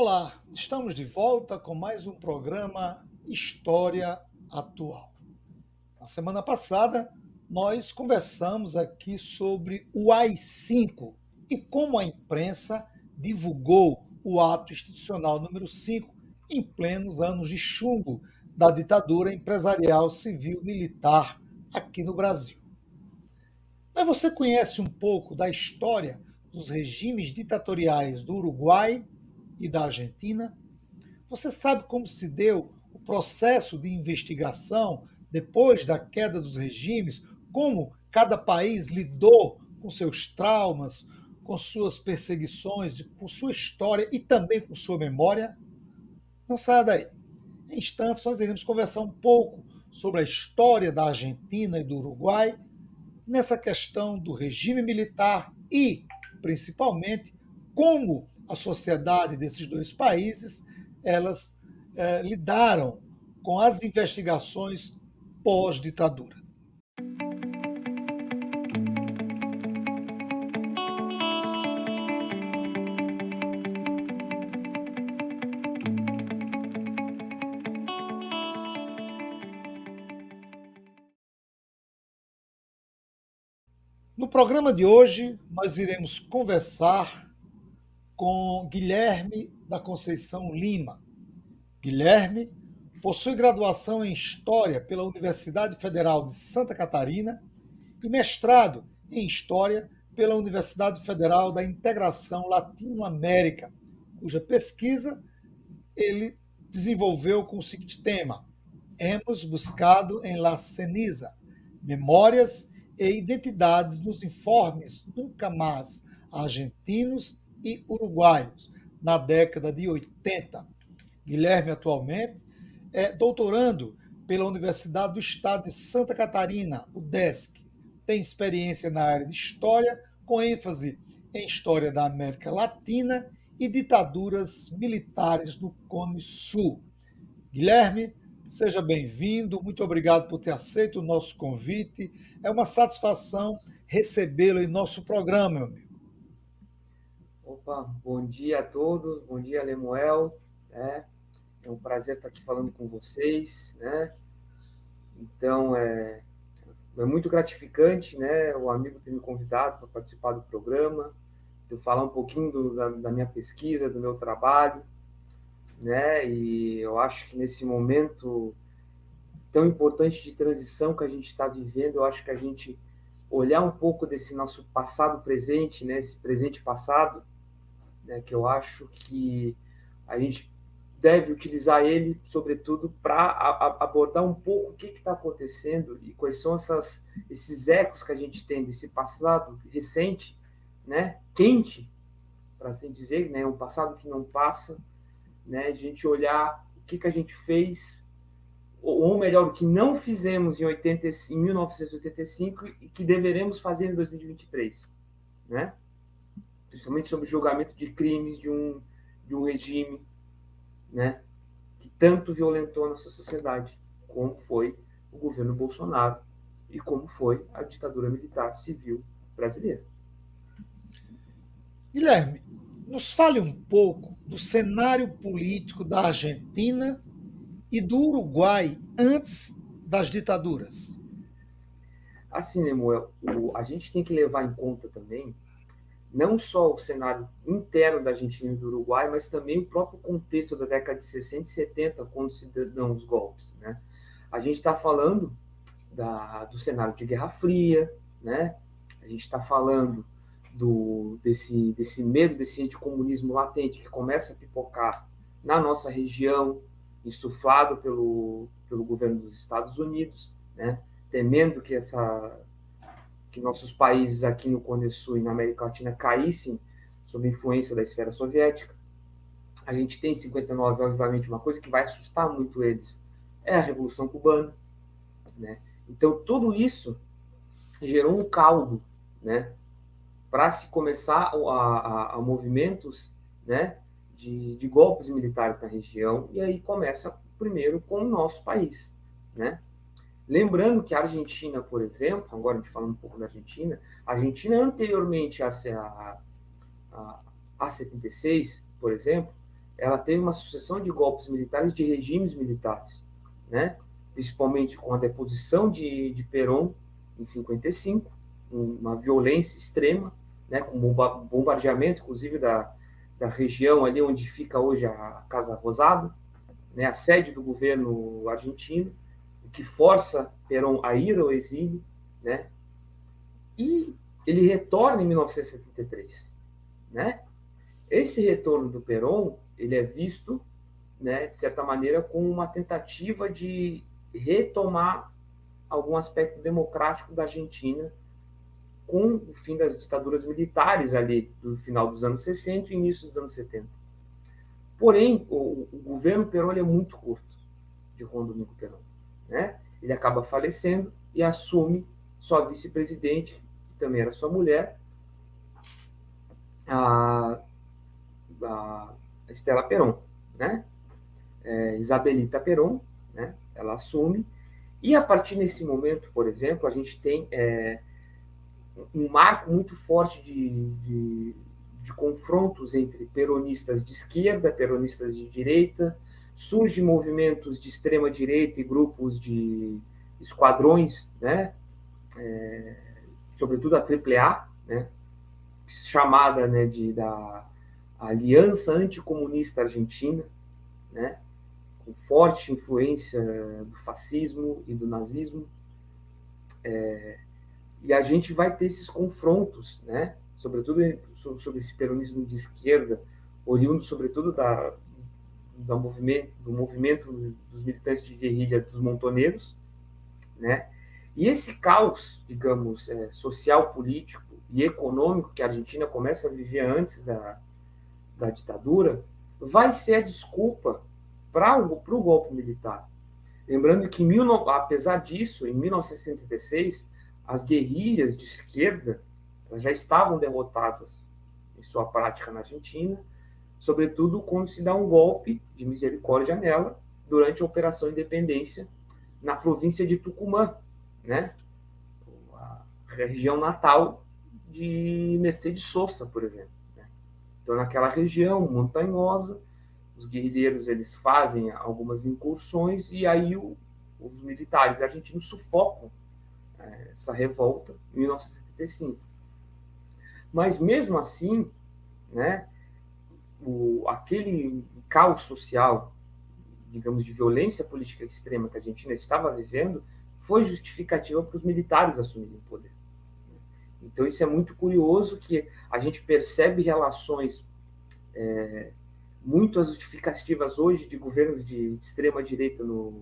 Olá, estamos de volta com mais um programa História Atual. Na semana passada, nós conversamos aqui sobre o AI-5 e como a imprensa divulgou o ato institucional número 5 em plenos anos de chumbo da ditadura empresarial civil-militar aqui no Brasil. Mas você conhece um pouco da história dos regimes ditatoriais do Uruguai e da Argentina? Você sabe como se deu o processo de investigação depois da queda dos regimes? Como cada país lidou com seus traumas, com suas perseguições, com sua história e também com sua memória? Não saia daí. Em instantes, nós iremos conversar um pouco sobre a história da Argentina e do Uruguai nessa questão do regime militar e, principalmente, como a sociedade desses dois países elas lidaram com as investigações pós-ditadura. No programa de hoje, nós iremos conversar com Guilherme da Conceição Lima. Guilherme possui graduação em História pela Universidade Federal de Santa Catarina e mestrado em História pela Universidade Federal da Integração Latino-América, cuja pesquisa ele desenvolveu com o seguinte tema: Hemos buscado em la ceniza memórias e identidades nos informes nunca mais argentinos e uruguaios, na década de 80. Guilherme atualmente é doutorando pela Universidade do Estado de Santa Catarina, UDESC. Tem experiência na área de História, com ênfase em História da América Latina e ditaduras militares no Cone Sul. Guilherme, seja bem-vindo, muito obrigado por ter aceito o nosso convite. É uma satisfação recebê-lo em nosso programa, meu amigo. Opa, bom dia a todos, bom dia, Lemuel, né? É um prazer estar aqui falando com vocês, né? Então, é muito gratificante, né? O amigo ter me convidado para participar do programa, de eu falar um pouquinho da minha pesquisa, do meu trabalho, né? E eu acho que nesse momento tão importante de transição que a gente está vivendo, eu acho que a gente olhar um pouco desse nosso passado presente, né? Esse presente passado, né, que eu acho que a gente deve utilizar ele, sobretudo, para abordar um pouco o que está acontecendo e quais são esses ecos que a gente tem desse passado recente, né, quente, para assim dizer, né, um passado que não passa, né, a gente olhar o que a gente fez, ou melhor, o que não fizemos em 1985 e que deveremos fazer em 2023, né? Principalmente sobre o julgamento de crimes de um regime, né, que tanto violentou a nossa sociedade, como foi o governo Bolsonaro e como foi a ditadura militar civil brasileira. Guilherme, nos fale um pouco do cenário político da Argentina e do Uruguai antes das ditaduras. Assim, Nemuel, a gente tem que levar em conta também não só o cenário interno da Argentina e do Uruguai, mas também o próprio contexto da década de 60 e 70, quando se dão os golpes, né? A gente está falando do cenário de Guerra Fria, né? A gente está falando desse medo, desse anticomunismo latente que começa a pipocar na nossa região, insuflado pelo governo dos Estados Unidos, né? Temendo que nossos países aqui no Cone Sul e na América Latina caíssem sob influência da esfera soviética. A gente tem em 59, obviamente, uma coisa que vai assustar muito eles, é a Revolução Cubana, né? Então, tudo isso gerou um caldo, né, para se começar a movimentos, né, de golpes militares na região, e aí começa primeiro com o nosso país, né? Lembrando que a Argentina, por exemplo, agora a gente falando um pouco da Argentina, a Argentina anteriormente a 76, por exemplo, ela teve uma sucessão de golpes militares, de regimes militares, né? Principalmente com a deposição de Perón em 55, uma violência extrema, né? Com bombardeamento, inclusive, da região ali onde fica hoje a Casa Rosada, né? A sede do governo argentino, o que força Perón a ir ao exílio, né? E ele retorna em 1973, né? Esse retorno do Perón, ele é visto, né, de certa maneira, como uma tentativa de retomar algum aspecto democrático da Argentina com o fim das ditaduras militares ali do final dos anos 60 e início dos anos 70. Porém, o governo Perón é muito curto, de Juan Domingo Perón, né? Ele acaba falecendo e assume sua vice-presidente, que também era sua mulher, a Estela Perón, né? Isabelita Perón, né? Ela assume. E a partir desse momento, por exemplo, a gente tem um marco muito forte de confrontos entre peronistas de esquerda, peronistas de direita, surgem movimentos de extrema direita e grupos de esquadrões, né? Sobretudo a AAA, né? Chamada, né, da Aliança Anticomunista Argentina, né? Com forte influência do fascismo e do nazismo. E a gente vai ter esses confrontos, né? Sobretudo sobre esse peronismo de esquerda, oriundo sobretudo do movimento dos militantes de guerrilha dos montoneiros, né? E esse caos, digamos, social, político e econômico que a Argentina começa a viver antes da ditadura, vai ser a desculpa para o golpe militar. Lembrando que, apesar disso, em 1966, as guerrilhas de esquerda já estavam derrotadas em sua prática na Argentina, sobretudo quando se dá um golpe de misericórdia nela durante a Operação Independência na província de Tucumã, né? A região natal de Mercedes Sosa, por exemplo. Né? Então, naquela região montanhosa, os guerrilheiros eles fazem algumas incursões e aí os militares argentinos sufocam essa revolta em 1975. Mas mesmo assim, né, aquele caos social, digamos, de violência política extrema que a Argentina estava vivendo, foi justificativa para os militares assumirem o poder. Então isso é muito curioso, que a gente percebe relações muito justificativas hoje de governos de extrema direita na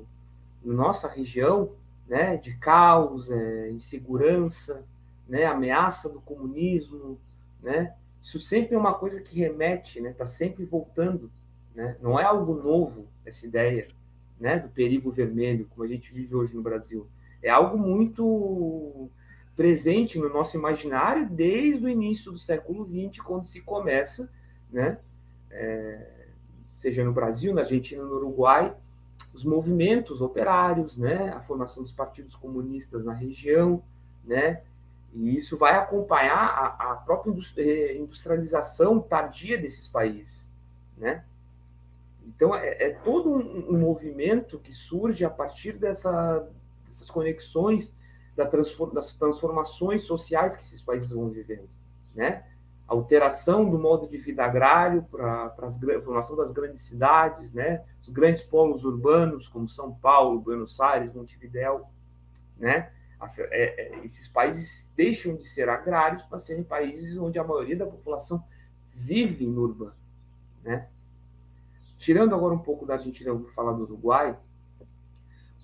nossa região, né, de caos, insegurança, né, ameaça do comunismo, né? Isso sempre é uma coisa que remete, né, está sempre voltando, né? Não é algo novo essa ideia, né, do perigo vermelho como a gente vive hoje no Brasil. É algo muito presente no nosso imaginário desde o início do século XX, quando se começa, né, seja no Brasil, na Argentina, no Uruguai, os movimentos operários, né, a formação dos partidos comunistas na região, né, e isso vai acompanhar a própria industrialização tardia desses países, né. Então, é todo um movimento que surge a partir dessas conexões das transformações sociais que esses países vão vivendo, né? A alteração do modo de vida agrário para a formação das grandes cidades, né? Os grandes polos urbanos, como São Paulo, Buenos Aires, Montevidéu, né? Esses países deixam de ser agrários para serem países onde a maioria da população vive no urbano, né? Tirando agora um pouco da Argentina, eu vou falar do Uruguai.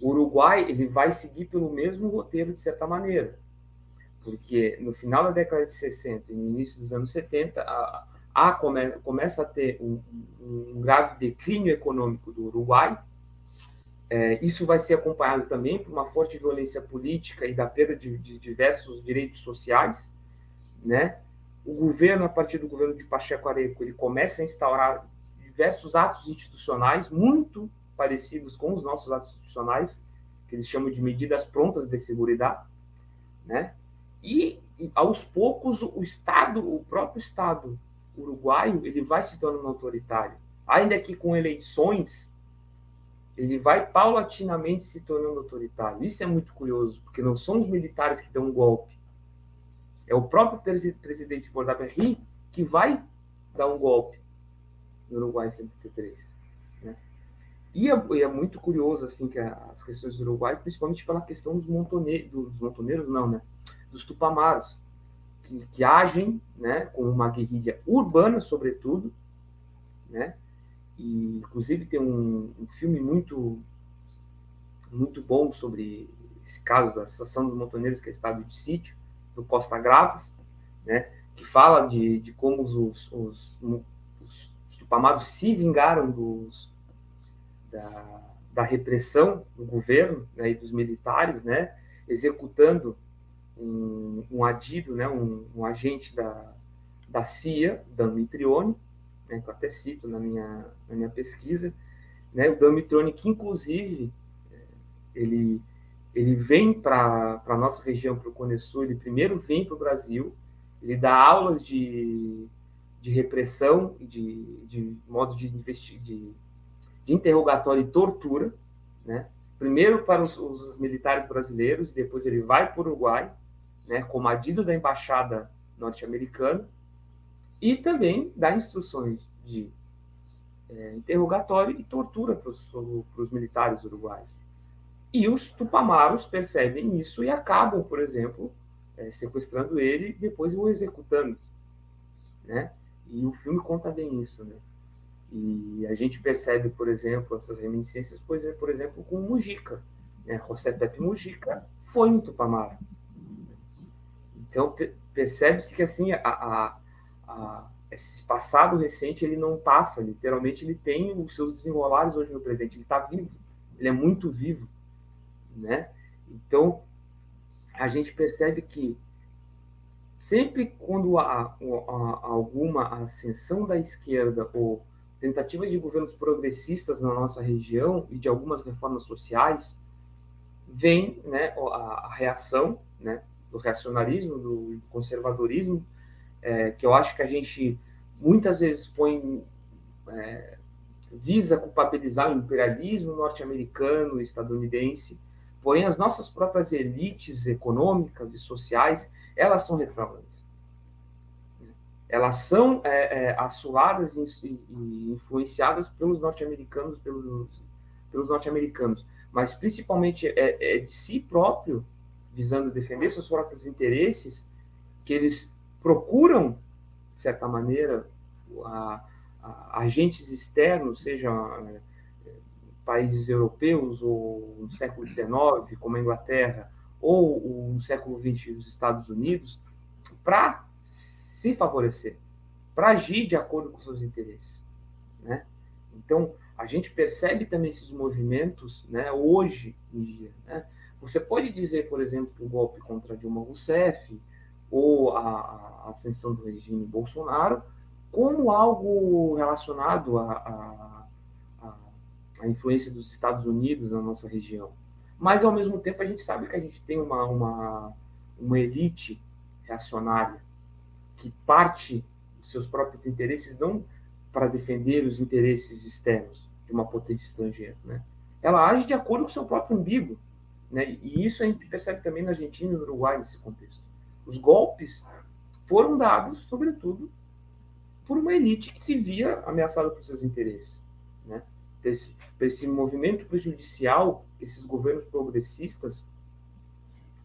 O Uruguai ele vai seguir pelo mesmo roteiro, de certa maneira, porque no final da década de 60 e no início dos anos 70, começa a ter um grave declínio econômico do Uruguai. Isso vai ser acompanhado também por uma forte violência política e da perda de diversos direitos sociais, né? O governo, a partir do governo de Pacheco Areco, ele começa a instaurar diversos atos institucionais muito parecidos com os nossos atos institucionais, que eles chamam de medidas prontas de seguridade, né? E aos poucos o próprio Estado uruguaio, ele vai se tornando autoritário, ainda que com eleições, ele vai paulatinamente se tornando autoritário. Isso é muito curioso, porque não são os militares que dão um golpe. É o próprio presidente Bordaberry que vai dar um golpe no Uruguai em 73. Né? E é muito curioso assim que as questões do Uruguai, principalmente pela questão dos montoneiros, não, né? Dos tupamaros, que agem, né, com uma guerrilha urbana, sobretudo, né? E inclusive tem um filme muito bom sobre esse caso da Associação dos Montoneiros, que é Estado de Sítio, do Costa Gravas, né, que fala de como os tupamaros se vingaram da repressão do governo, né, e dos militares, né, executando um adido, né, um agente da CIA, Dan Mitrione, né, que eu até cito na minha pesquisa, né, o Dan Mitrione, que inclusive ele, ele vem para a nossa região, para o Cone Sul, ele primeiro vem para o Brasil, ele dá aulas de repressão, de modo de interrogatório e tortura, né? Primeiro para os militares brasileiros, depois ele vai para o Uruguai, né, como adido da embaixada norte-americana, e também dá instruções de interrogatório e tortura para os militares uruguaios. E os tupamaros percebem isso e acabam, por exemplo, sequestrando ele e depois o executando, né? E o filme conta bem isso, né? E a gente percebe, por exemplo, essas reminiscências, por exemplo, com o Mujica, né? José Pepe Mujica foi um tupamaro. Então percebe-se que assim esse passado recente ele não passa, literalmente ele tem os seus desenrolares hoje no presente, ele está vivo, ele é muito vivo, né? Então a gente percebe que sempre quando há alguma ascensão da esquerda ou tentativas de governos progressistas na nossa região e de algumas reformas sociais, vem, né, a reação, né, do reacionarismo, do conservadorismo, que eu acho que a gente muitas vezes visa culpabilizar o imperialismo norte-americano e estadunidense, porém as nossas próprias elites econômicas e sociais, elas são retrogradadas. Elas são assoladas e influenciadas pelos norte-americanos, pelos norte-americanos, mas principalmente de si próprio, visando defender seus próprios interesses, que eles procuram, de certa maneira, agentes externos, sejam países europeus ou no século XIX, como a Inglaterra, ou no século XX, os Estados Unidos, para se favorecer, para agir de acordo com seus interesses, né? Então, a gente percebe também esses movimentos, né, hoje em dia, né? Você pode dizer, por exemplo, o golpe contra Dilma Rousseff ou a ascensão do regime Bolsonaro como algo relacionado à influência dos Estados Unidos na nossa região. Mas, ao mesmo tempo, a gente sabe que a gente tem uma elite reacionária que parte dos seus próprios interesses não para defender os interesses externos de uma potência estrangeira, né? Ela age de acordo com o seu próprio umbigo, né? E isso a gente percebe também na Argentina e no Uruguai nesse contexto. Os golpes foram dados, sobretudo, por uma elite que se via ameaçada por seus interesses, né? Esse movimento prejudicial que esses governos progressistas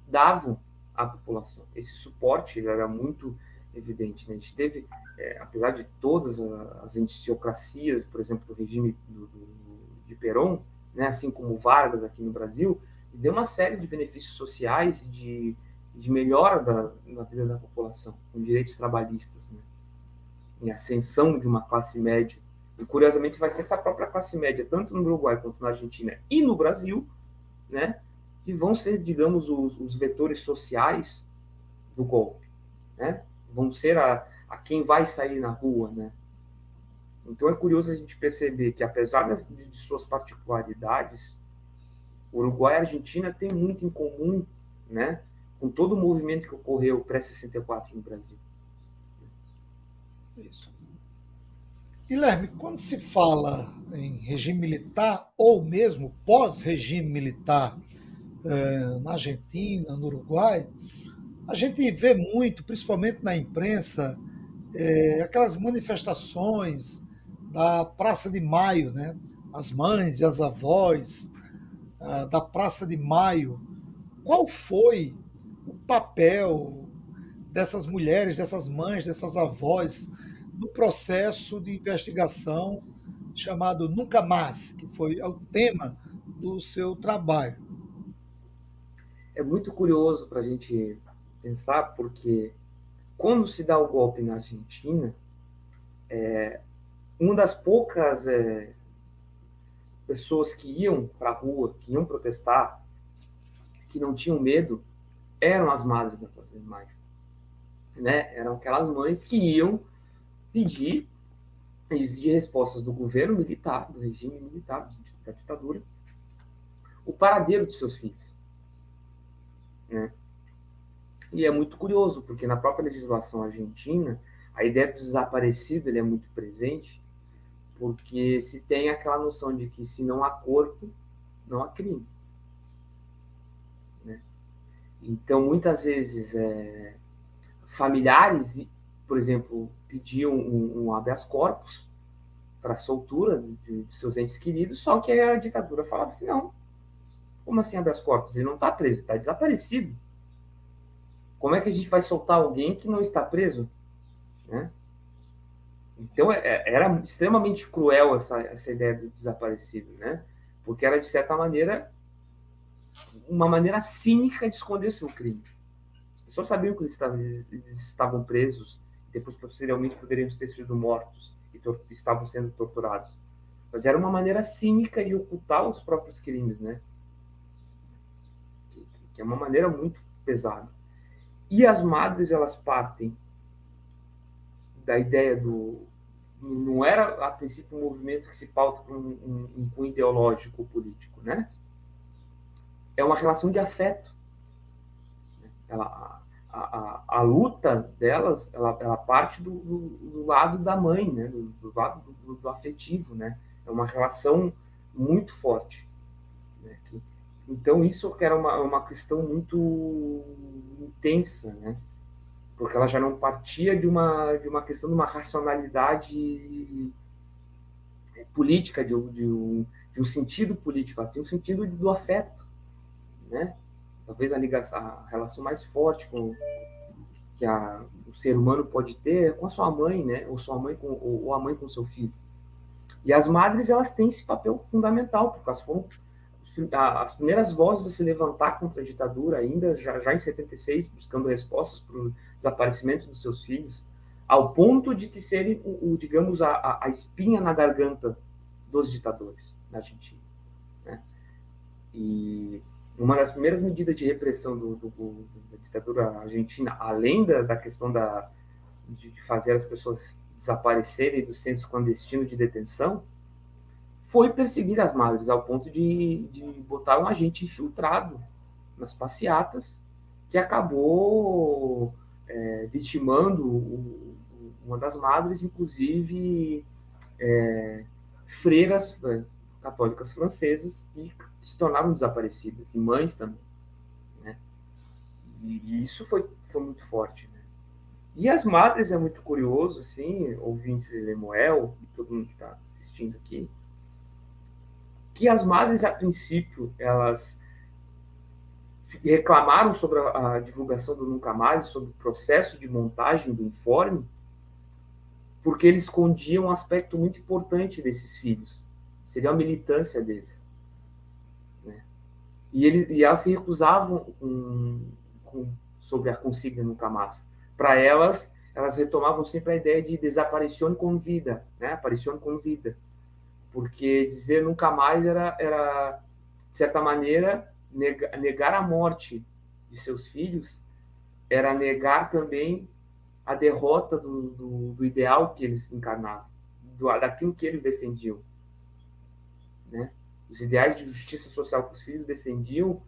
davam à população. Esse suporte era muito evidente, né? A gente teve, apesar de todas as indiciocracias, por exemplo, do regime de Perón, né, assim como Vargas aqui no Brasil, deu uma série de benefícios sociais e de melhora na vida da população, com direitos trabalhistas, né? Em ascensão de uma classe média. E, curiosamente, vai ser essa própria classe média, tanto no Uruguai quanto na Argentina e no Brasil, né, que vão ser, digamos, os vetores sociais do golpe, né? Vão ser a quem vai sair na rua, né? Então é curioso a gente perceber que, apesar de suas particularidades, o Uruguai e a Argentina têm muito em comum, né, com todo o movimento que ocorreu pré-64 no Brasil. Isso. Guilherme, quando se fala em regime militar ou mesmo pós-regime militar na Argentina, no Uruguai, a gente vê muito, principalmente na imprensa, aquelas manifestações da Praça de Maio, né? As mães e as avós da Praça de Maio. Qual foi o papel dessas mulheres, dessas mães, dessas avós no processo de investigação chamado Nunca Mais, que foi o tema do seu trabalho? É muito curioso para a gente pensar, porque quando se dá o golpe na Argentina, uma das poucas pessoas que iam para a rua, que iam protestar, que não tinham medo, eram as madres da Praça de Maio, né? Eram aquelas mães que iam pedir, exigir respostas do governo militar, do regime militar, da ditadura, o paradeiro de seus filhos, né? E é muito curioso, porque na própria legislação argentina, a ideia do desaparecido ele é muito presente, porque se tem aquela noção de que se não há corpo, não há crime, né? Então, muitas vezes, familiares, por exemplo, pediam um habeas corpus para a soltura de seus entes queridos, só que a ditadura falava assim, não, como assim habeas corpus? Ele não está preso, está desaparecido. Como é que a gente vai soltar alguém que não está preso? Né? Então, era extremamente cruel essa ideia do desaparecido, né? Porque era, de certa maneira, uma maneira cínica de esconder seu crime. As pessoas sabiam que eles estavam presos, depois, posteriormente, poderiam ter sido mortos e estavam sendo torturados. Mas era uma maneira cínica de ocultar os próprios crimes, né? Que é uma maneira muito pesada. E as madres, elas partem da ideia do... Não era, a princípio, um movimento que se pauta com um cunho ideológico ou político, né? É uma relação de afeto. A luta delas, ela parte do lado da mãe, né? Do lado do afetivo, né? É uma relação muito forte. Né? Então, isso que era uma questão muito intensa, né? Porque ela já não partia de uma questão de uma racionalidade política, de um sentido político, ela tem um sentido do afeto, né? Talvez a relação mais forte que o ser humano pode ter é com a sua mãe, né? Ou sua mãe ou a mãe com o seu filho. E as madres, elas têm esse papel fundamental, porque elas foram as primeiras vozes a se levantar contra a ditadura, ainda já em 76, buscando respostas para o desaparecimento dos seus filhos, ao ponto de que serem, digamos, a espinha na garganta dos ditadores na Argentina. Né? E uma das primeiras medidas de repressão da ditadura argentina, além da questão de fazer as pessoas desaparecerem dos centros clandestinos de detenção, foi perseguir as madres ao ponto de botar um agente infiltrado nas passeatas que acabou vitimando uma das madres, inclusive freiras católicas francesas que se tornaram desaparecidas, e mães também. Né? E isso foi muito forte. Né? E as madres é muito curioso, assim, ouvintes de Lemuel, e todo mundo que está assistindo aqui, que as madres, a princípio, elas reclamaram sobre a divulgação do Nunca Mais, sobre o processo de montagem do informe, porque ele escondia um aspecto muito importante desses filhos, seria a militância deles. Né? E elas se recusavam sobre a consigna Nunca Mais. Para elas retomavam sempre a ideia de desaparição com vida, né? Aparição com vida. Porque dizer nunca mais era de certa maneira, negar a morte de seus filhos era negar também a derrota do ideal que eles encarnavam, daquilo que eles defendiam. Né? Os ideais de justiça social que os filhos defendiam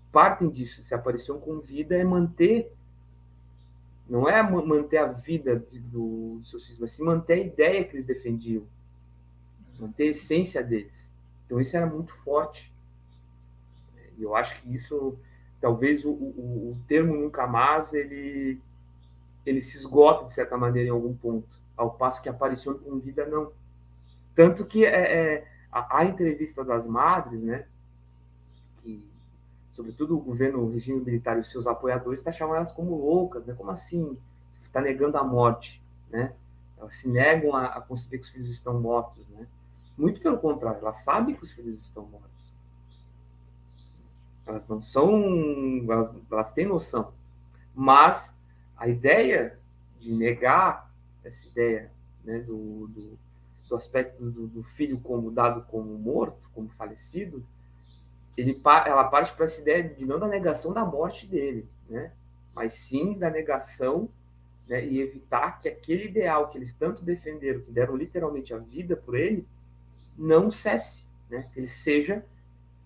partem disso. Se apareciam com vida é manter Não é manter a vida do seus filhos, mas se manter a ideia que eles defendiam, manter a essência deles. Então isso era muito forte. E eu acho que isso, talvez o termo nunca mais, ele se esgota de certa maneira em algum ponto, ao passo que aparição com vida não. Tanto que a entrevista das madres, né, que sobretudo o governo, o regime militar e os seus apoiadores está chamando elas como loucas, né? Como assim? Está negando a morte, né? Elas se negam a conceber que os filhos estão mortos, né? Muito pelo contrário, elas sabem que os filhos estão mortos. Elas não são, elas têm noção, mas a ideia de negar essa ideia, né, do aspecto do filho como dado como morto, como falecido, ela parte para essa ideia de não da negação da morte dele, né? Mas sim da negação, né? E evitar que aquele ideal que eles tanto defenderam, que deram literalmente a vida por ele, não cesse, né? Que ele seja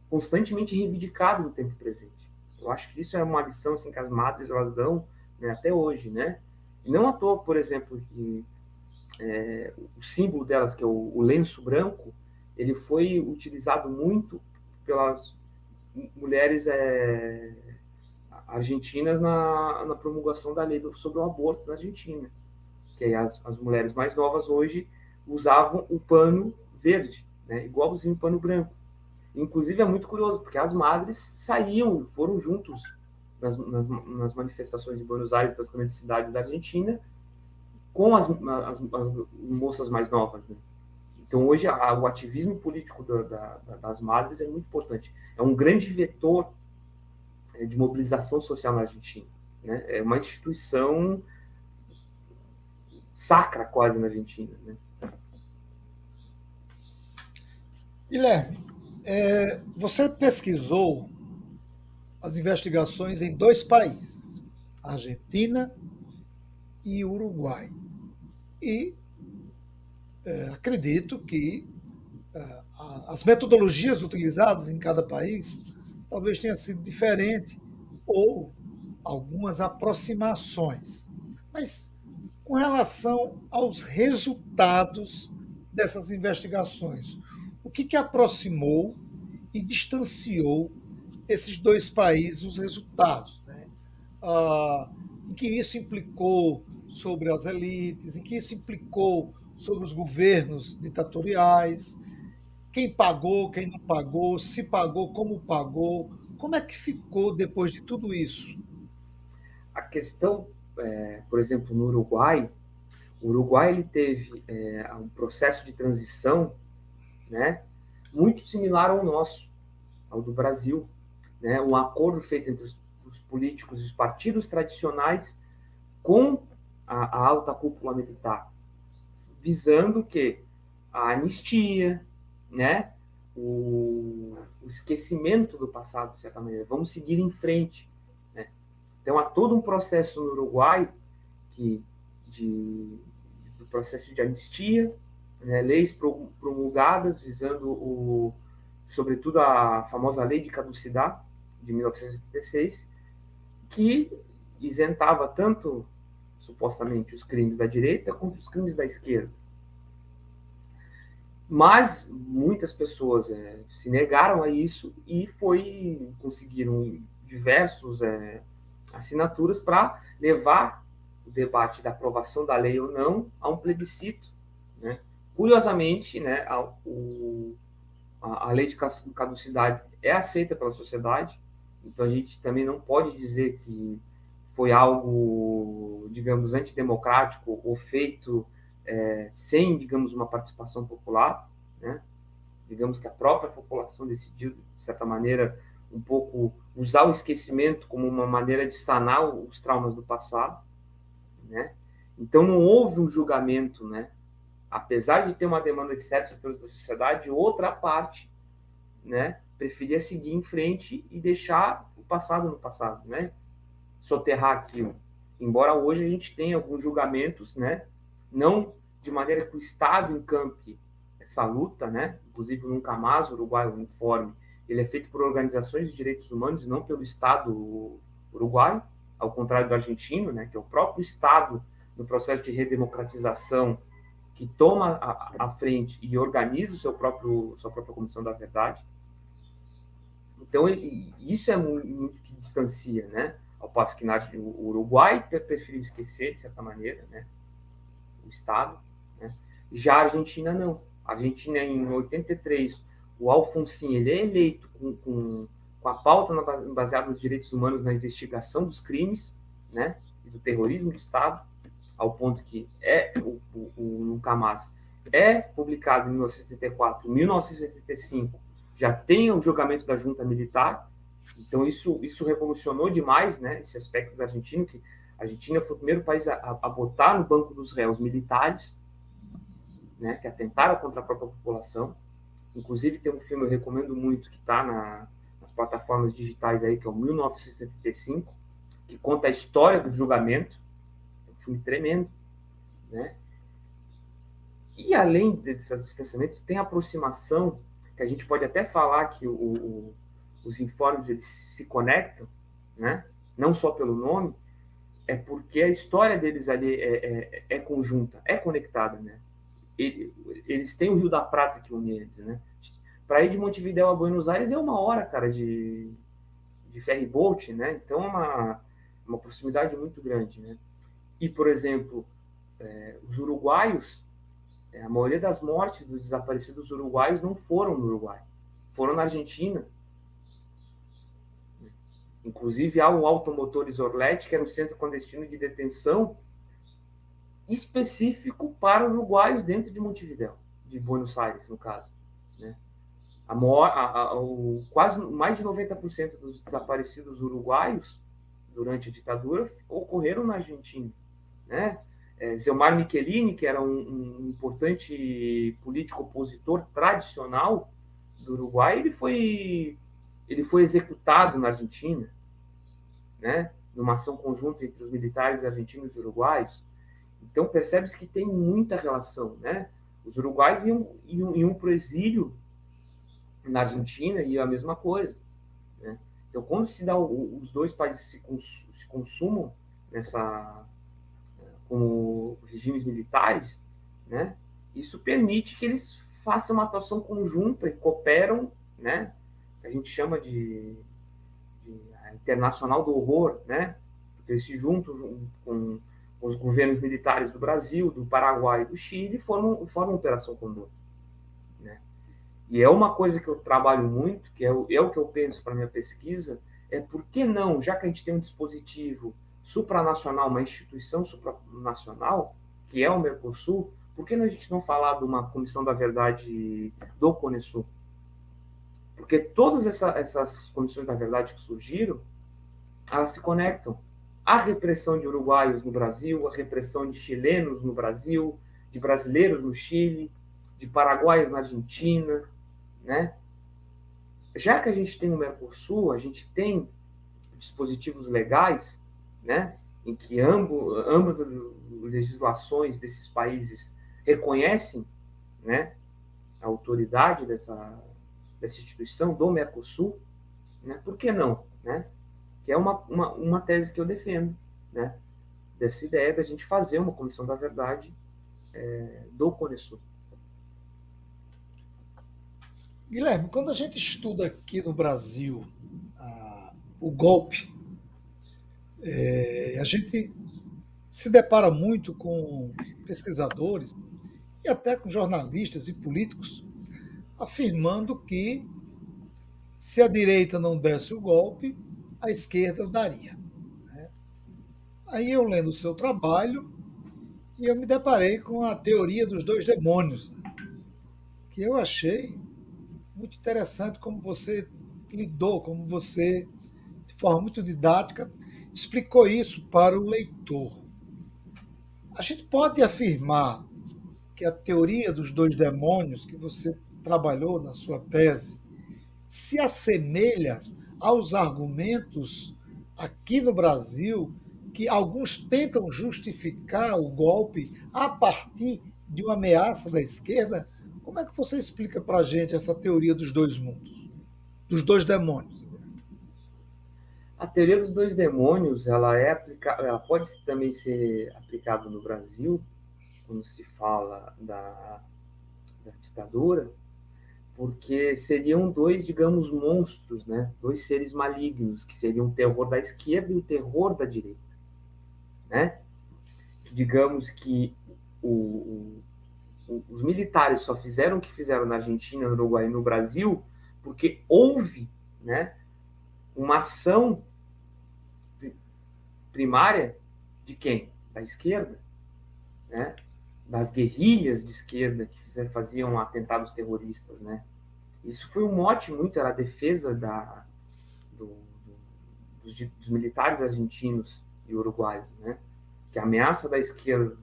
constantemente reivindicado no tempo presente. Eu acho que isso é uma lição assim, que as madres elas dão, né, até hoje, né? E não à toa, por exemplo, que o símbolo delas, que é o lenço branco, ele foi utilizado muito pelas mulheres argentinas na promulgação da lei sobre o aborto na Argentina. Que aí as mulheres mais novas hoje usavam o pano verde, né, igualzinho o pano branco. Inclusive é muito curioso, porque as madres saíam, foram juntos nas manifestações de Buenos Aires, das grandes cidades da Argentina, com as moças mais novas. Né? Então, hoje, o ativismo político das madres é muito importante. É um grande vetor de mobilização social na Argentina. Né? É uma instituição sacra quase na Argentina. Né? Guilherme, você pesquisou as investigações em dois países, Argentina e Uruguai. E acredito que as metodologias utilizadas em cada país talvez tenha sido diferente ou algumas aproximações. Mas com relação aos resultados dessas investigações, o que aproximou e distanciou esses dois países os resultados, né? Em que isso implicou sobre as elites, em que isso implicou sobre os governos ditatoriais, quem pagou, quem não pagou, se pagou, como é que ficou depois de tudo isso? A questão, por exemplo, no Uruguai, o Uruguai ele teve um processo de transição, né, muito similar ao nosso, ao do Brasil, né, um acordo feito entre os políticos e os partidos tradicionais com a alta cúpula militar, visando que a anistia, né, o esquecimento do passado, de certa maneira, vamos seguir em frente. Né? Então, há todo um processo no Uruguai que, do processo de anistia, né, leis promulgadas visando, sobretudo, a famosa Lei de Caducidade, de 1986, que isentava tanto, supostamente, os crimes da direita quanto os crimes da esquerda. Mas muitas pessoas se negaram a isso e conseguiram diversos assinaturas para levar o debate da aprovação da lei ou não a um plebiscito. Né? Curiosamente, né, a lei de caducidade é aceita pela sociedade, então a gente também não pode dizer que foi algo, digamos, antidemocrático ou feito sem, digamos, uma participação popular, né? Digamos que a própria população decidiu, de certa maneira, um pouco usar o esquecimento como uma maneira de sanar os traumas do passado, né? Então não houve um julgamento, né? Apesar de ter uma demanda de certos setores da sociedade, outra parte, né, preferia seguir em frente e deixar o passado no passado, né? Soterrar aquilo. Embora hoje a gente tenha alguns julgamentos, né? Não de maneira que o Estado encampe essa luta, né? Inclusive o Nunca Mais, o Uruguai, o Informe, ele é feito por organizações de direitos humanos, não pelo Estado uruguaio, ao contrário do argentino, né, que é o próprio Estado, no processo de redemocratização, que toma a frente e organiza sua própria Comissão da Verdade. Então, isso é muito que distancia, né? Ao passo que o Uruguai preferiu esquecer, de certa maneira, né? O Estado. Né? Já a Argentina, não. A Argentina, em 83, o Alfonsín ele é eleito com a pauta baseada nos direitos humanos na investigação dos crimes, né? E do terrorismo de Estado, ao ponto que o Camas é publicado em 1974, 1975, já tem o julgamento da junta militar. Então isso revolucionou demais, né, esse aspecto da Argentina, que a Argentina foi o primeiro país a botar no banco dos réus militares, né, que atentaram contra a própria população. Inclusive tem um filme, eu recomendo muito, que está nas plataformas digitais aí, que é o 1975, que conta a história do julgamento. É um filme tremendo, né? E além desses distanciamentos, tem a aproximação, que a gente pode até falar que os informes eles se conectam, né? Não só pelo nome, é porque a história deles ali é conjunta, é conectada, né? Eles têm o Rio da Prata que une eles, né? Para ir de Montevidéu a Buenos Aires é 1 hora, cara, de ferry boat, né? Então é uma proximidade muito grande, né? E, por exemplo, os uruguaios, a maioria das mortes dos desaparecidos uruguaios não foram no Uruguai, foram na Argentina. Inclusive, há um Automotores Orlet, que era um centro clandestino de detenção específico para uruguaios dentro de Montevidéu, de Buenos Aires, no caso. Né? Quase mais de 90% dos desaparecidos uruguaios durante a ditadura ocorreram na Argentina. Né? Zelmar Michelini, que era um importante político opositor tradicional do Uruguai, ele foi executado na Argentina, né? Numa ação conjunta entre os militares argentinos e uruguaios. Então, percebe-se que tem muita relação, né? Os uruguaios iam para o exílio na Argentina e a mesma coisa. Né? Então, quando se dá os dois países se consumam como regimes militares, né? Isso permite que eles façam uma atuação conjunta e cooperam, né? A gente chama de internacional do horror, né? Eles se juntam com os governos militares do Brasil, do Paraguai e do Chile e formam uma operação condor. Né? E é uma coisa que eu trabalho muito, que é o que eu penso para minha pesquisa, por que não, já que a gente tem um dispositivo supranacional, uma instituição supranacional, que é o Mercosul, por que a gente não falar de uma Comissão da Verdade do Conesul? Porque todas essas comissões da verdade que surgiram, elas se conectam. A repressão de uruguaios no Brasil, a repressão de chilenos no Brasil, de brasileiros no Chile, de paraguaios na Argentina, né? Já que a gente tem o Mercosul, a gente tem dispositivos legais, né, em que ambas as legislações desses países reconhecem, né, a autoridade dessa instituição do Mercosul, né, por que não? Né? Que é uma tese que eu defendo, né, dessa ideia da gente fazer uma Comissão da Verdade do Conesul. Guilherme, quando a gente estuda aqui no Brasil o golpe, a gente se depara muito com pesquisadores e até com jornalistas e políticos afirmando que se a direita não desse o golpe, a esquerda o daria. Aí eu lendo o seu trabalho e eu me deparei com a teoria dos dois demônios, que eu achei muito interessante como você lidou, como você, de forma muito didática, explicou isso para o leitor. A gente pode afirmar que a teoria dos dois demônios que você trabalhou na sua tese se assemelha aos argumentos aqui no Brasil que alguns tentam justificar o golpe a partir de uma ameaça da esquerda? Como é que você explica para a gente essa teoria dos dois mundos, dos dois demônios? A teoria dos dois demônios, ela pode também ser aplicada no Brasil, quando se fala da ditadura, porque seriam dois, digamos, monstros, né? Dois seres malignos, que seriam o terror da esquerda e o terror da direita, né? Que digamos que o, os militares só fizeram o que fizeram na Argentina, no Uruguai e no Brasil, porque houve, né, uma ação primária de quem? Da esquerda, né? Das guerrilhas de esquerda que faziam atentados terroristas, né? Isso foi um mote muito, era a defesa do, dos militares argentinos e uruguaios, né? Que a ameaça da esquerda,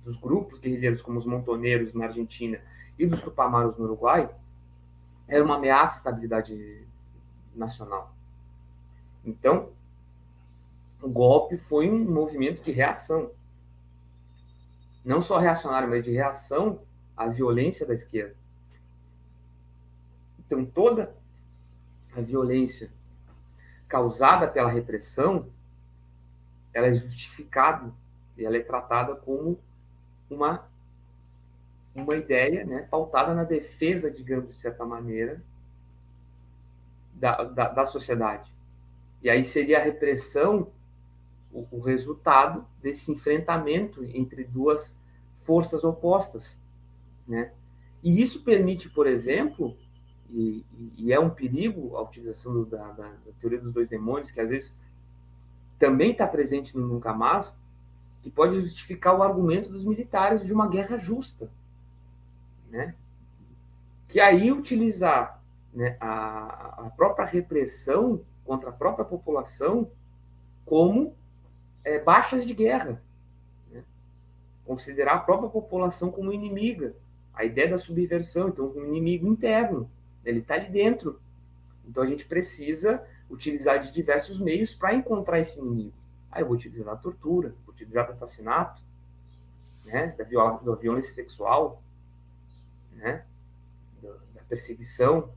dos grupos guerrilheiros como os montoneiros na Argentina e dos tupamaros no Uruguai, era uma ameaça à estabilidade nacional. Então, o golpe foi um movimento de reação. Não só reacionário, mas de reação à violência da esquerda. Então, toda a violência causada pela repressão, ela é justificada e ela é tratada como uma, uma ideia, né, pautada na defesa, digamos, de certa maneira, da sociedade. E aí seria a repressão o resultado desse enfrentamento entre duas forças opostas, né? E isso permite, por exemplo, e é um perigo a utilização da teoria dos dois demônios, que às vezes também está presente no Nunca Mais, que pode justificar o argumento dos militares de uma guerra justa, né? Que aí utilizar, né, a própria repressão contra a própria população como baixas de guerra, né? Considerar a própria população como inimiga, a ideia da subversão, então um inimigo interno, ele está ali dentro. Então a gente precisa utilizar de diversos meios para encontrar esse inimigo. Aí eu vou utilizar da tortura, vou utilizar do assassinato, né, da violência sexual, né, da perseguição,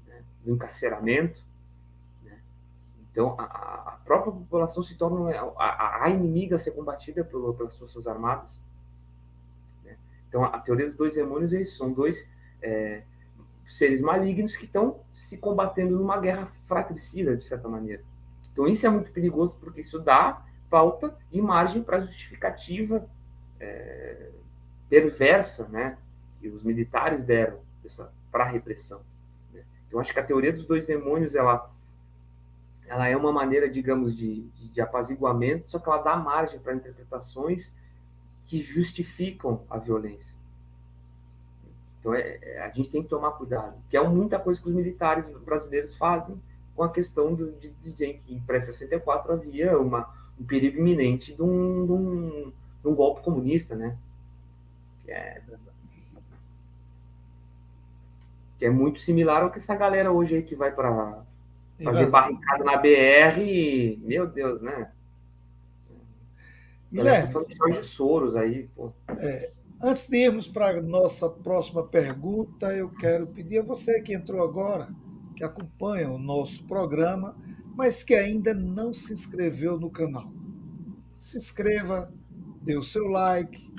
né, do encarceramento. Né. Então a própria população se torna a inimiga a ser combatida pelas forças armadas. Né. Então a teoria dos dois demônios é isso, são dois seres malignos que estão se combatendo numa guerra fratricida, de certa maneira. Então isso é muito perigoso porque isso dá pauta e margem para a justificativa perversa, né, que os militares deram para a repressão. Né. Eu acho que a teoria dos dois demônios ela é uma maneira, digamos, de apaziguamento, só que ela dá margem para interpretações que justificam a violência. Então, a gente tem que tomar cuidado, que é muita coisa que os militares brasileiros fazem com a questão de dizer que em pré-64 havia um perigo iminente de um golpe comunista, né? Que é muito similar ao que essa galera hoje aí que vai para fazer barricada na BR, meu Deus, né? Galera tá falando de Jorge Soros aí, pô. Antes de irmos para a nossa próxima pergunta, eu quero pedir a você que entrou agora, que acompanha o nosso programa, mas que ainda não se inscreveu no canal. Se inscreva, dê o seu like,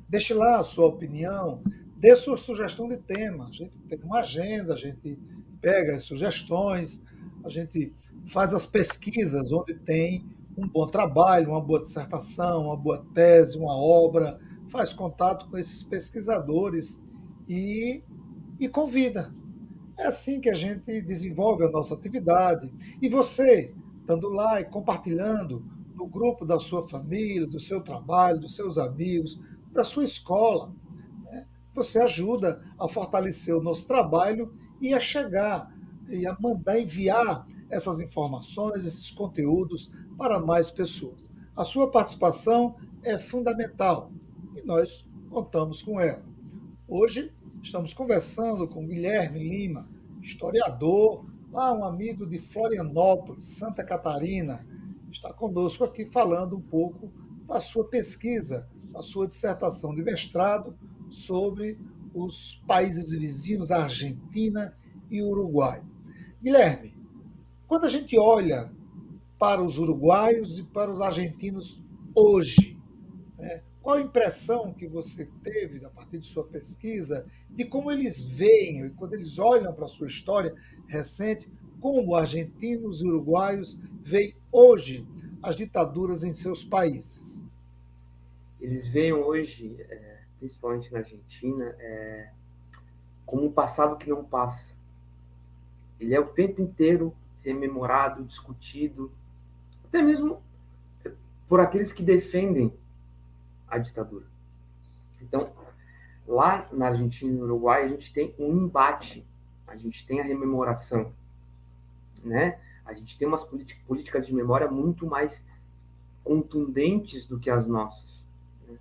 deixe lá a sua opinião, dê sua sugestão de tema. A gente tem uma agenda, a gente pega as sugestões, a gente faz as pesquisas onde tem um bom trabalho, uma boa dissertação, uma boa tese, uma obra, faz contato com esses pesquisadores e, e convida. É assim que a gente desenvolve a nossa atividade. E você, dando like, compartilhando no grupo da sua família, do seu trabalho, dos seus amigos, da sua escola, né? Você ajuda a fortalecer o nosso trabalho e a chegar e a mandar enviar essas informações, esses conteúdos para mais pessoas. A sua participação é fundamental e nós contamos com ela. Hoje estamos conversando com Guilherme Lima, historiador, lá um amigo de Florianópolis, Santa Catarina. Está conosco aqui falando um pouco da sua pesquisa, da sua dissertação de mestrado sobre os países vizinhos, Argentina e Uruguai. Guilherme, quando a gente olha para os uruguaios e para os argentinos hoje? Qual a impressão que você teve, a partir de sua pesquisa, de como eles veem, e quando eles olham para a sua história recente, como argentinos e uruguaios veem hoje as ditaduras em seus países? Eles veem hoje, principalmente na Argentina, como um passado que não passa. Ele é o tempo inteiro rememorado, discutido, até mesmo por aqueles que defendem a ditadura. Então, lá na Argentina e no Uruguai, a gente tem um embate, a gente tem a rememoração, né? A gente tem umas políticas de memória muito mais contundentes do que as nossas. Né?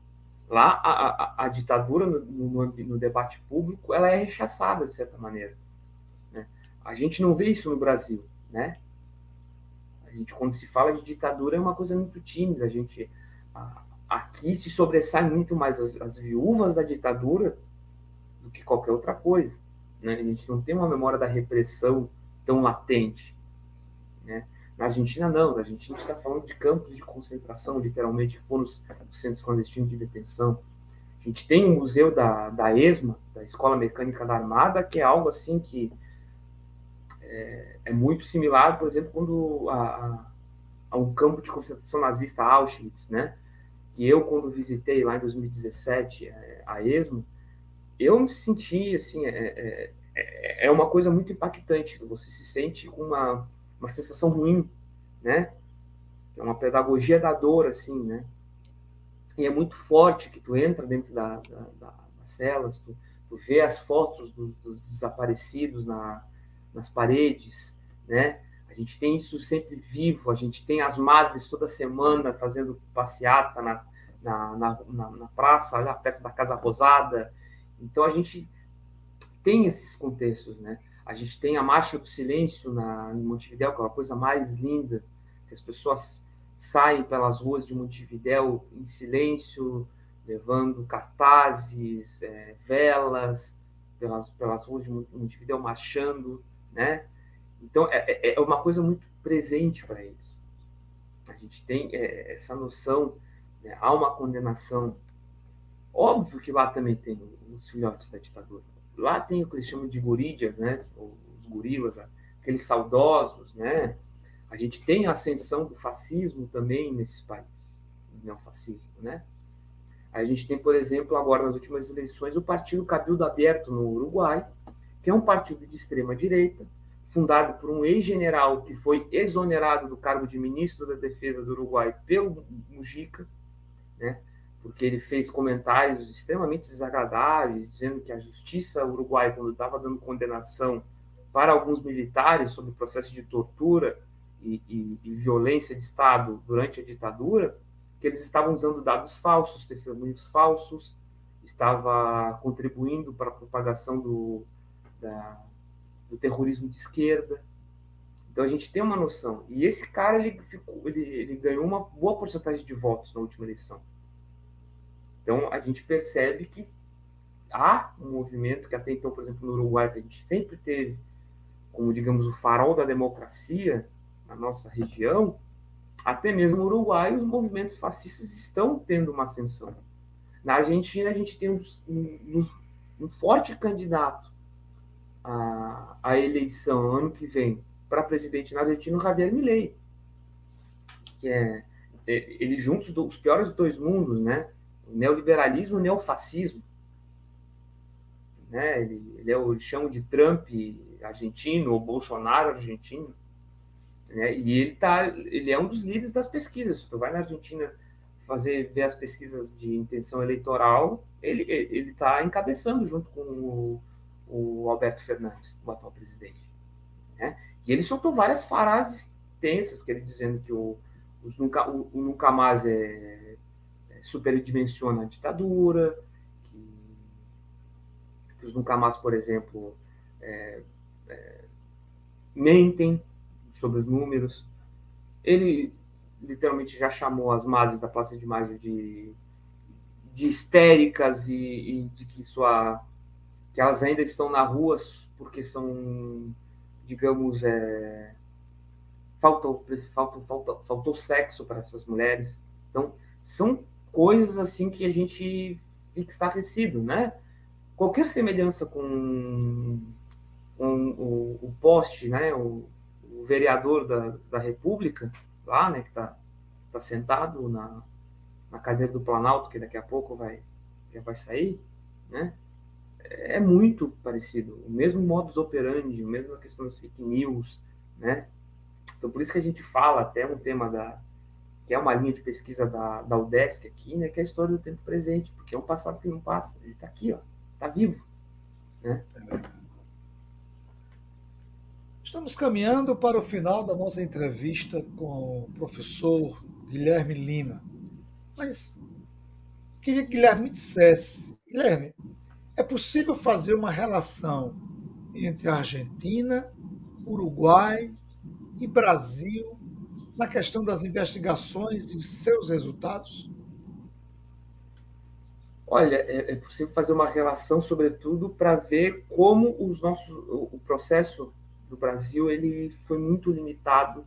Lá, a ditadura no debate público, ela é rechaçada, de certa maneira. Né? A gente não vê isso no Brasil, né? A gente, quando se fala de ditadura, é uma coisa muito tímida. Aqui se sobressai muito mais as viúvas da ditadura do que qualquer outra coisa. Né? A gente não tem uma memória da repressão tão latente. Né? Na Argentina, não. Na Argentina, a gente está falando de campos de concentração, literalmente, que foram os centros clandestinos de detenção. A gente tem um museu da ESMA, da Escola Mecânica da Armada, que é algo assim que é muito similar, por exemplo, quando a um campo de concentração nazista, Auschwitz, né? Que eu, quando visitei lá em 2017 a ESMA, eu me senti, assim, é uma coisa muito impactante. Você se sente com uma sensação ruim, né? É uma pedagogia da dor, assim, né? E é muito forte que tu entra dentro das celas, tu vê as fotos dos desaparecidos nas paredes, né? A gente tem isso sempre vivo, a gente tem as madres toda semana fazendo passeata na praça, lá perto da Casa Rosada. Então a gente tem esses contextos, né? A gente tem a Marcha do Silêncio em Montevidéu, que é uma coisa mais linda, que as pessoas saem pelas ruas de Montevidéu em silêncio, levando cartazes, velas, pelas ruas de Montevidéu marchando, né? Então, é uma coisa muito presente para eles. A gente tem essa noção, né? Há uma condenação. Óbvio que lá também tem os filhotes da ditadura. Lá tem o que eles chamam de gorídias, né? Os gorilas, aqueles saudosos, né? A gente tem a ascensão do fascismo também nesses países, o neofascismo, né? A gente tem, por exemplo, agora nas últimas eleições, o Partido Cabildo Aberto no Uruguai, que é um partido de extrema-direita, fundado por um ex-general que foi exonerado do cargo de ministro da Defesa do Uruguai pelo Mujica, né? Porque ele fez comentários extremamente desagradáveis, dizendo que a justiça uruguaia, quando estava dando condenação para alguns militares sobre o processo de tortura e violência de Estado durante a ditadura, que eles estavam usando dados falsos, testemunhos falsos, estava contribuindo para a propagação do terrorismo de esquerda. Então a gente tem uma noção. E esse cara ele ganhou uma boa porcentagem de votos na última eleição. Então a gente percebe que há um movimento que até então, por exemplo, no Uruguai, que a gente sempre teve como, digamos, o farol da democracia na nossa região, até mesmo no Uruguai os movimentos fascistas estão tendo uma ascensão. Na Argentina a gente tem um forte candidato à eleição ano que vem para presidente na Argentina, o Javier Milei, que ele juntos os piores dos dois mundos, né? O neoliberalismo e o neofascismo. Né? Eles chamam de Trump argentino ou Bolsonaro argentino. Né? E ele é um dos líderes das pesquisas. Se tu vai na Argentina ver as pesquisas de intenção eleitoral, ele está encabeçando junto com o Alberto Fernandes, o atual presidente. Né? E ele soltou várias frases tensas, que ele dizendo que o nunca mais superdimensiona a ditadura, que os nunca mais, por exemplo, mentem sobre os números. Ele literalmente já chamou as madres da Praça de Maio de histéricas e de que elas ainda estão na rua porque são, digamos, faltou sexo para essas mulheres. Então, são coisas assim que a gente fica estarrecido, né? Qualquer semelhança com o poste, né? O vereador da República, lá, né? Que tá sentado na cadeira do Planalto, que daqui a pouco já vai sair, né? É muito parecido. O mesmo modus operandi, a mesma questão das fake news, né? Então, por isso que a gente fala até um tema que é uma linha de pesquisa da UDESC aqui, né? Que é a história do tempo presente, porque é um passado que não passa. Ele está aqui, ó, está vivo, né? Estamos caminhando para o final da nossa entrevista com o professor Guilherme Lima. Mas queria que Guilherme me dissesse, Guilherme, é possível fazer uma relação entre a Argentina, Uruguai e Brasil na questão das investigações e seus resultados? Olha, é possível fazer uma relação, sobretudo, para ver como o processo do Brasil ele foi muito limitado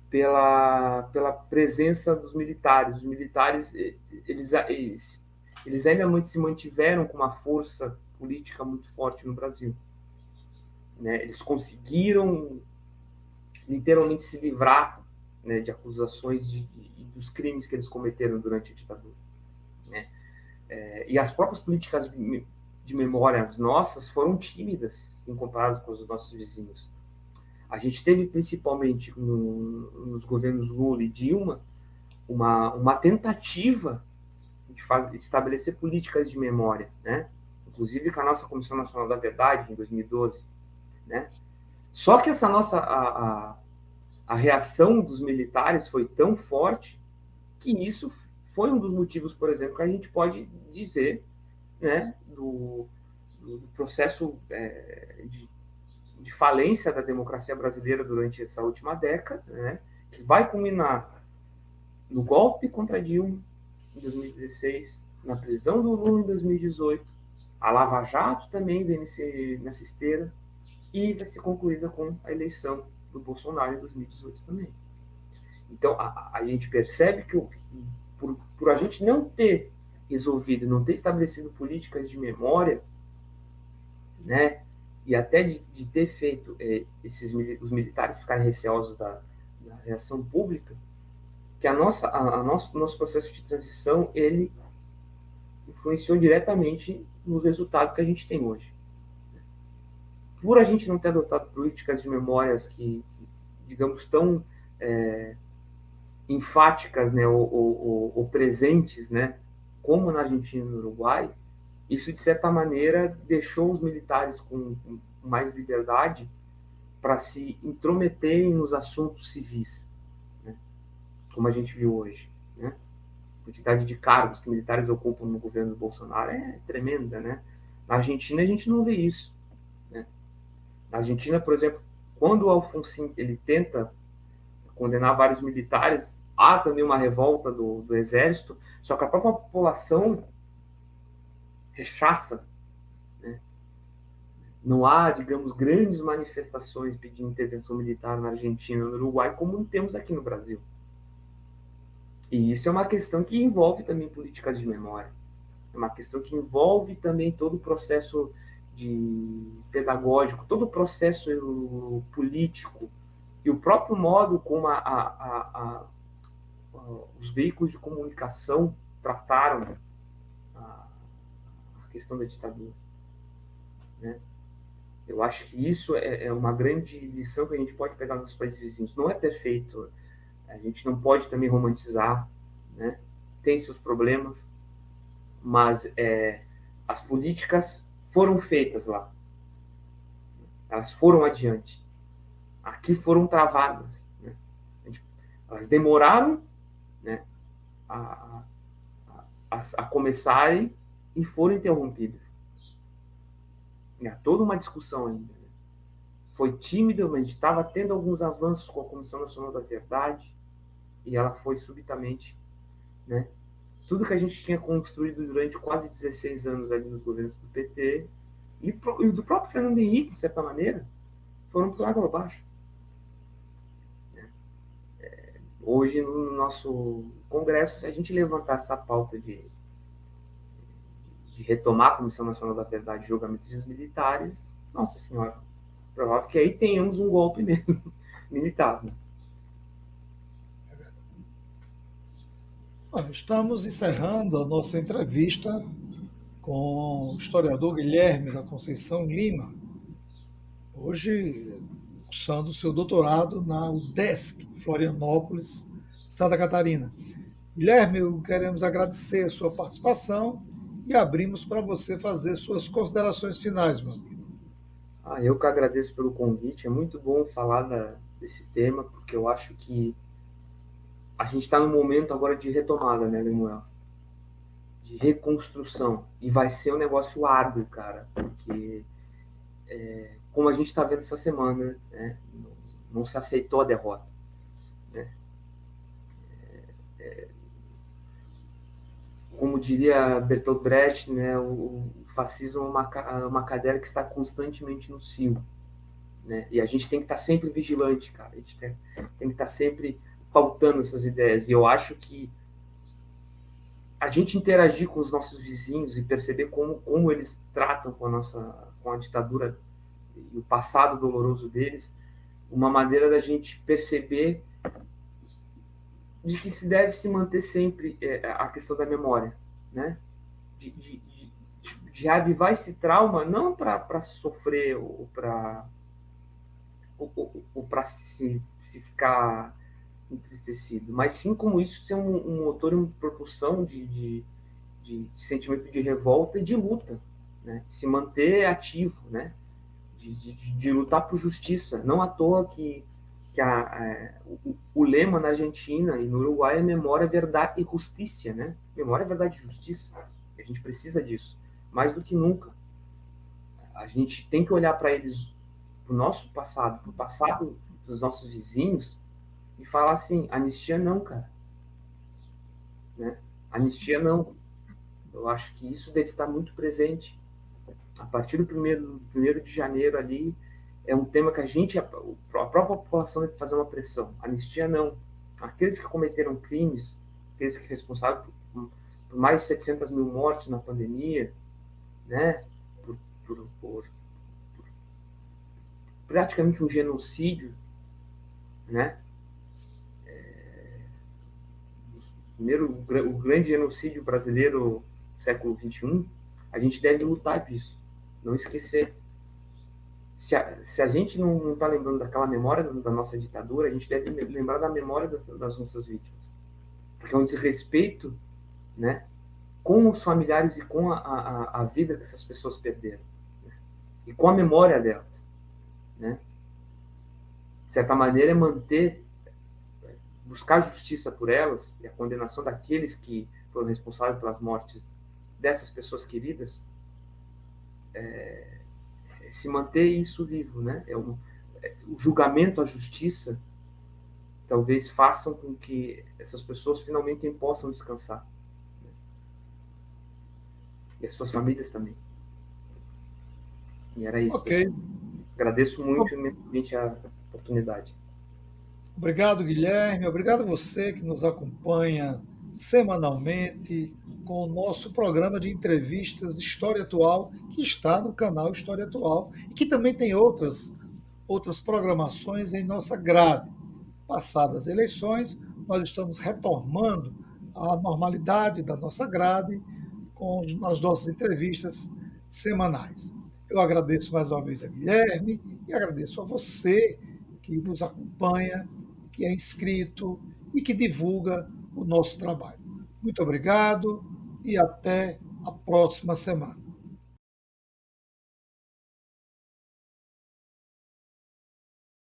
pela presença dos militares. Os militares eles ainda se mantiveram com uma força política muito forte no Brasil, né? Eles conseguiram literalmente se livrar, né, de acusações dos crimes que eles cometeram durante a ditadura, né? E as próprias políticas de memória nossas foram tímidas, em comparadas com os nossos vizinhos. A gente teve, principalmente nos governos Lula e Dilma, uma tentativa de estabelecer políticas de memória, né? Inclusive com a nossa Comissão Nacional da Verdade, em 2012, né? Só que a reação dos militares foi tão forte que isso foi um dos motivos, por exemplo, que a gente pode dizer, né, do processo de falência da democracia brasileira durante essa última década, né, que vai culminar no golpe contra Dilma em 2016, na prisão do Lula em 2018, a Lava Jato também vem nessa esteira e vai ser concluída com a eleição do Bolsonaro em 2018 também. Então, a gente percebe que por a gente não ter resolvido, não ter estabelecido políticas de memória, né, e até de ter feito os militares ficarem receosos da reação pública, que nosso processo de transição ele influenciou diretamente no resultado que a gente tem hoje. Por a gente não ter adotado políticas de memórias que digamos, tão enfáticas, né, ou presentes, né, como na Argentina e no Uruguai, isso, de certa maneira, deixou os militares com mais liberdade para se intrometerem nos assuntos civis, né, como a gente viu hoje, né? A quantidade de cargos que militares ocupam no governo do Bolsonaro é tremenda, né? Na Argentina, a gente não vê isso, né? Na Argentina, por exemplo, quando o Alfonsín ele tenta condenar vários militares, há também uma revolta do exército, só que a própria população rechaça, né? Não há, digamos, grandes manifestações pedindo intervenção militar na Argentina ou no Uruguai, como temos aqui no Brasil. E isso é uma questão que envolve também políticas de memória. É uma questão que envolve também todo o processo pedagógico, todo o processo político e o próprio modo como os veículos de comunicação trataram a questão da ditadura, né? Eu acho que isso é uma grande lição que a gente pode pegar nos países vizinhos. Não é perfeito, a gente não pode também romantizar, né? Tem seus problemas, mas as políticas foram feitas lá, elas foram adiante. Aqui foram travadas, né? Elas demoraram, né, a começarem e foram interrompidas. Há toda uma discussão ainda, né? Foi tímida, mas a gente estava tendo alguns avanços com a Comissão Nacional da Verdade e ela foi subitamente, né? Tudo que a gente tinha construído durante quase 16 anos ali nos governos do PT e do próprio Fernando Henrique, de certa maneira, foram por água abaixo. hoje no nosso congresso, se a gente levantar essa pauta de retomar a Comissão Nacional da Verdade e Julgamento dos Militares, nossa senhora, provável que aí tenhamos um golpe mesmo militar. Né? Estamos encerrando a nossa entrevista com o historiador Guilherme da Conceição Lima, hoje cursando seu doutorado na UDESC, Florianópolis, Santa Catarina. Guilherme, queremos agradecer a sua participação e abrimos para você fazer suas considerações finais, meu amigo. Eu que agradeço pelo convite, é muito bom falar desse tema, porque eu acho que a gente está num momento agora de retomada, né, Lemuel? De reconstrução. E vai ser um negócio árduo, cara, porque, como a gente está vendo essa semana, né, não se aceitou a derrota. Né? Como diria Bertolt Brecht, né, o fascismo é uma cadeira que está constantemente no cio. Né? E a gente tem que estar sempre vigilante, cara. A gente tem que estar sempre pautando essas ideias. E eu acho que a gente interagir com os nossos vizinhos e perceber como eles tratam com a ditadura e o passado doloroso deles, uma maneira da gente perceber de que se deve se manter sempre a questão da memória, né? De reavivar esse trauma, não para sofrer ou para se ficar entristecido, mas sim como isso ser um motor, uma propulsão de sentimento de revolta e de luta, né? Se manter ativo, né? De lutar por justiça. Não à toa que o lema na Argentina e no Uruguai é memória, verdade e justiça, né? Memória, verdade e justiça. A gente precisa disso, mais do que nunca. A gente tem que olhar para eles, para o nosso passado, para o passado dos nossos vizinhos, e falar assim: anistia não, cara. Né? Anistia não. Eu acho que isso deve estar muito presente. A partir do primeiro de janeiro ali, é um tema que a própria população deve fazer uma pressão. Anistia não. Aqueles que cometeram crimes, aqueles que responsáveis por mais de 700 mil mortes na pandemia, né? Por praticamente um genocídio, né? O grande genocídio brasileiro do século XXI, a gente deve lutar disso, não esquecer. Se a gente não está lembrando daquela memória da nossa ditadura, a gente deve lembrar da memória das nossas vítimas. Porque é um desrespeito, né, com os familiares e com a vida que essas pessoas perderam. Né? E com a memória delas. Né? De certa maneira, é buscar justiça por elas e a condenação daqueles que foram responsáveis pelas mortes dessas pessoas queridas, se manter isso vivo, né? O julgamento, a justiça, talvez façam com que essas pessoas finalmente possam descansar. Né? E as suas famílias também. E era isso. Ok. Pessoal. Agradeço muito imensamente a oportunidade. Obrigado, Guilherme. Obrigado a você que nos acompanha semanalmente com o nosso programa de entrevistas de História Atual, que está no canal História Atual e que também tem outras programações em nossa grade. Passadas as eleições, nós estamos retomando a normalidade da nossa grade com as nossas entrevistas semanais. Eu agradeço mais uma vez a Guilherme e agradeço a você que nos acompanha, que é inscrito e que divulga o nosso trabalho. Muito obrigado e até a próxima semana.